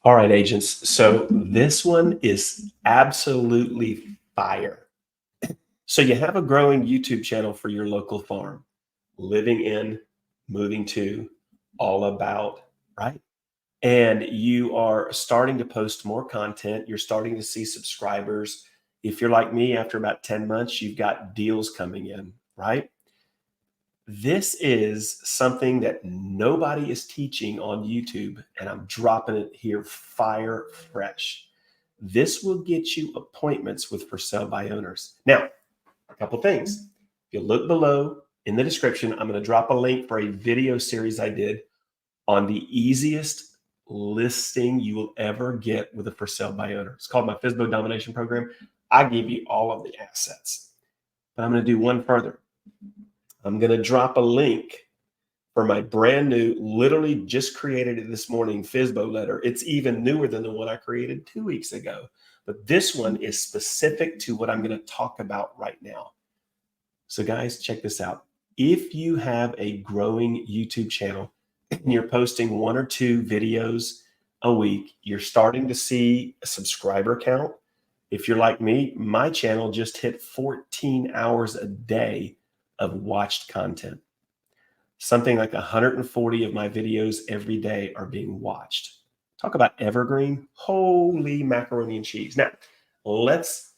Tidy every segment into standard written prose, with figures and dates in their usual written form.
All right, agents. So this one is absolutely fire. So you have a growing YouTube channel for your local farm, living in, moving to, all about, right? And you are starting to post more content. You're starting to see subscribers. If you're like me, after about 10 months, you've got deals coming in, right? This is something that nobody is teaching on YouTube, and I'm dropping it here fire fresh. This will get you appointments with for sale by owners. Now, a couple things. If you look below in the description, I'm going to drop a link for a video series I did on the easiest listing you will ever get with a for sale by owner. It's called my FSBO Domination Program. I give you all of the assets. But I'm going to do one further. I'm going to drop a link for my brand new, literally just created it this morning, FSBO letter. It's even newer than the one I created 2 weeks ago. But this one is specific to what I'm going to talk about right now. So guys, check this out. If you have a growing YouTube channel and you're posting 1 or 2 videos a week, you're starting to see a subscriber count. If you're like me, my channel just hit 14 hours a day of watched content. Something like 140 of my videos every day are being watched. Talk about evergreen. Holy macaroni and cheese. Now, let's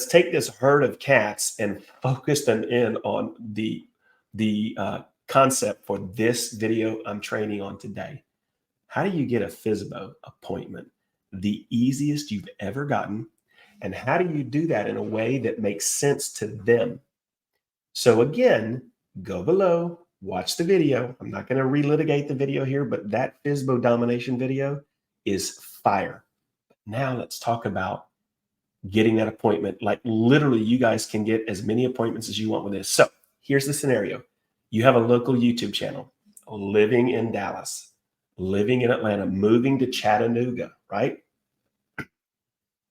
take this herd of cats and focus them in on the concept for this video I'm training on today. How do you get a FSBO appointment? The easiest you've ever gotten. And how do you do that in a way that makes sense to them? So again, go below, watch the video. I'm not going to relitigate the video here, but that FSBO domination video is fire. Now let's talk about getting that appointment. Like literally, you guys can get as many appointments as you want with this. So here's the scenario. You have a local YouTube channel, living in Dallas, living in Atlanta, moving to Chattanooga, right?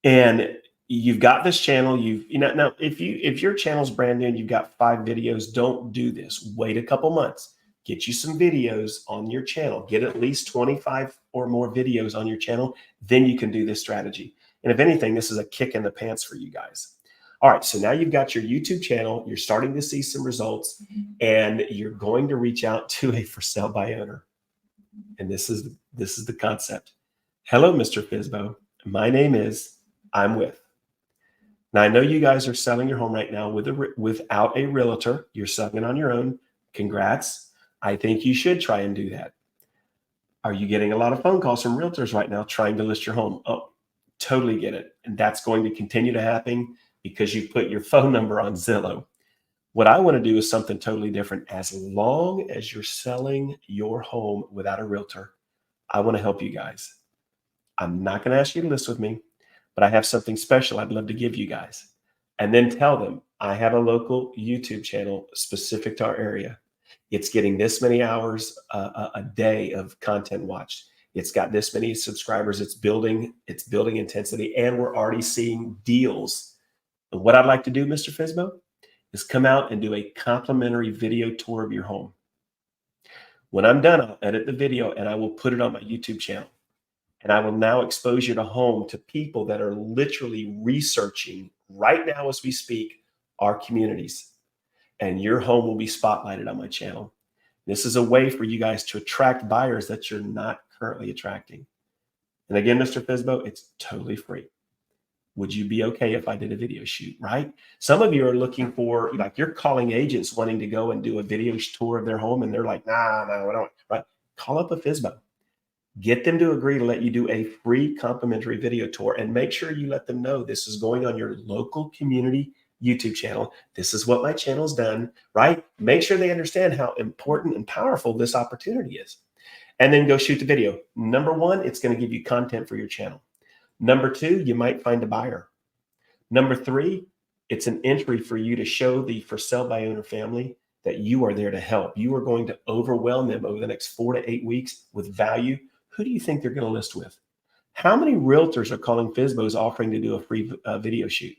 And you've got this channel. Now if your channel's brand new and you've got 5 videos, don't do this. Wait a couple months. Get you some videos on your channel. Get at least 25 or more videos on your channel. Then you can do this strategy. And if anything, this is a kick in the pants for you guys. All right, so now you've got your YouTube channel. You're starting to see some results, and you're going to reach out to a for sale by owner. And this is the concept. Hello, Mr. FSBO. My name is. I'm with. Now, I know you guys are selling your home right now without a realtor. You're selling it on your own. Congrats. I think you should try and do that. Are you getting a lot of phone calls from realtors right now trying to list your home? Oh, totally get it. And that's going to continue to happen because you put your phone number on Zillow. What I want to do is something totally different. As long as you're selling your home without a realtor, I want to help you guys. I'm not going to ask you to list with me, but I have something special I'd love to give you guys. And then tell them I have a local YouTube channel specific to our area. It's getting this many hours a day of content watched. It's got this many subscribers. It's building intensity, and we're already seeing deals. And what I'd like to do, Mr. FSBO, is come out and do a complimentary video tour of your home. When I'm done, I'll edit the video and I will put it on my YouTube channel. And I will now expose your home to people that are literally researching right now as we speak our communities. And your home will be spotlighted on my channel. This is a way for you guys to attract buyers that you're not currently attracting. And again, Mr. FSBO, it's totally free. Would you be okay if I did a video shoot, right? Some of you are looking for, like you're calling agents wanting to go and do a video tour of their home and they're like, nah, I don't, right? Call up a FSBO. Get them to agree to let you do a free complimentary video tour, and make sure you let them know this is going on your local community YouTube channel. This is what my channel's done, right? Make sure they understand how important and powerful this opportunity is. And then go shoot the video. Number 1, it's going to give you content for your channel. Number 2, you might find a buyer. Number 3, it's an entry for you to show the for sale by owner family that you are there to help. You are going to overwhelm them over the next 4 to 8 weeks with value. Who do you think they're going to list with? How many realtors are calling FSBOs offering to do a free video shoot?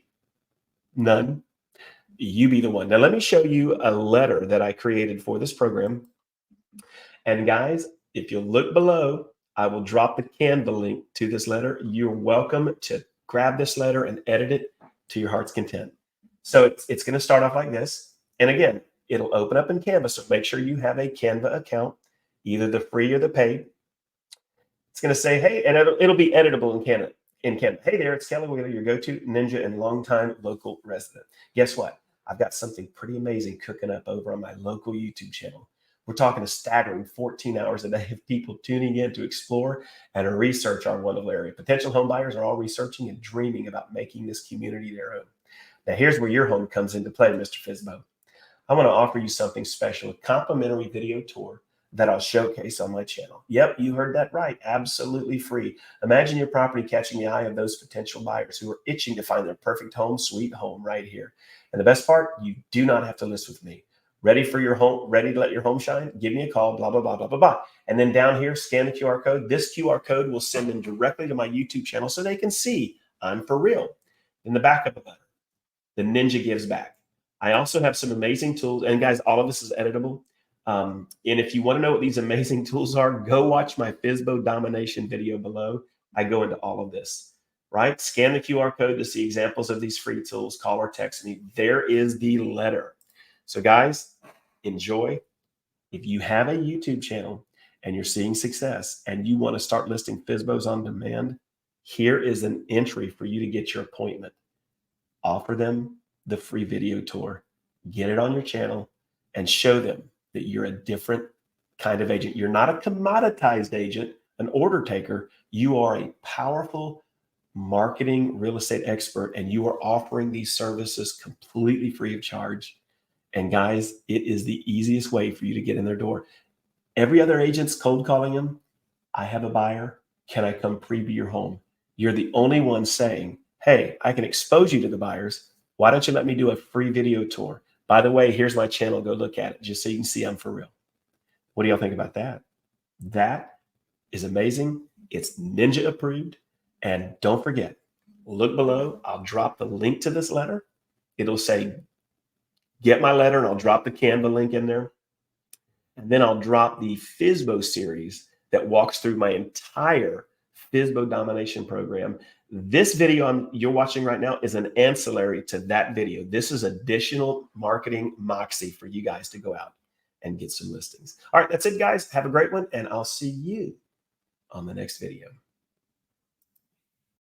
None. You be the one. Now, let me show you a letter that I created for this program. And guys, if you look below, I will drop the Canva link to this letter. You're welcome to grab this letter and edit it to your heart's content. So it's going to start off like this. And again, it'll open up in Canva. So make sure you have a Canva account, either the free or the paid. It's going to say, hey, and it'll be editable in Canva. Hey there, it's Kelly Wheeler, your go-to ninja and longtime local resident. Guess what? I've got something pretty amazing cooking up over on my local YouTube channel. We're talking a staggering 14 hours a day of people tuning in to explore and research our wonderful area. Potential home buyers are all researching and dreaming about making this community their own. Now, here's where your home comes into play, Mr. FSBO. I want to offer you something special, a complimentary video tour that I'll showcase on my channel. Yep, you heard that right. Absolutely free. Imagine your property catching the eye of those potential buyers who are itching to find their perfect home, sweet home right here. And the best part, you do not have to list with me. Ready for your home, ready to let your home shine? Give me a call, blah, blah, blah, blah, blah, blah. And then down here, scan the QR code. This QR code will send them directly to my YouTube channel so they can see I'm for real. In the back of the letter, the Ninja gives back. I also have some amazing tools. And guys, all of this is editable. And if you want to know what these amazing tools are, go watch my FSBO domination video below. I go into all of this, right? Scan the QR code to see examples of these free tools. Call or text me. There is the letter. So guys, enjoy. If you have a YouTube channel and you're seeing success and you want to start listing FSBOs on demand, here is an entry for you to get your appointment. Offer them the free video tour. Get it on your channel and show them that you're a different kind of agent. You're not a commoditized agent, an order taker. You are a powerful marketing real estate expert, and you are offering these services completely free of charge. And guys, it is the easiest way for you to get in their door. Every other agent's cold calling them. I have a buyer. Can I come preview your home? You're the only one saying, hey, I can expose you to the buyers. Why don't you let me do a free video tour? By the way, here's my channel. Go look at it just so you can see I'm for real. What do y'all think about that? That is amazing. It's Ninja approved. And don't forget, look below. I'll drop the link to this letter. It'll say, get my letter, and I'll drop the Canva link in there. And then I'll drop the FSBO series that walks through my entire FSBO domination program. This video you're watching right now is an ancillary to that video. This is additional marketing moxie for you guys to go out and get some listings. All right, that's it, guys. Have a great one, and I'll see you on the next video.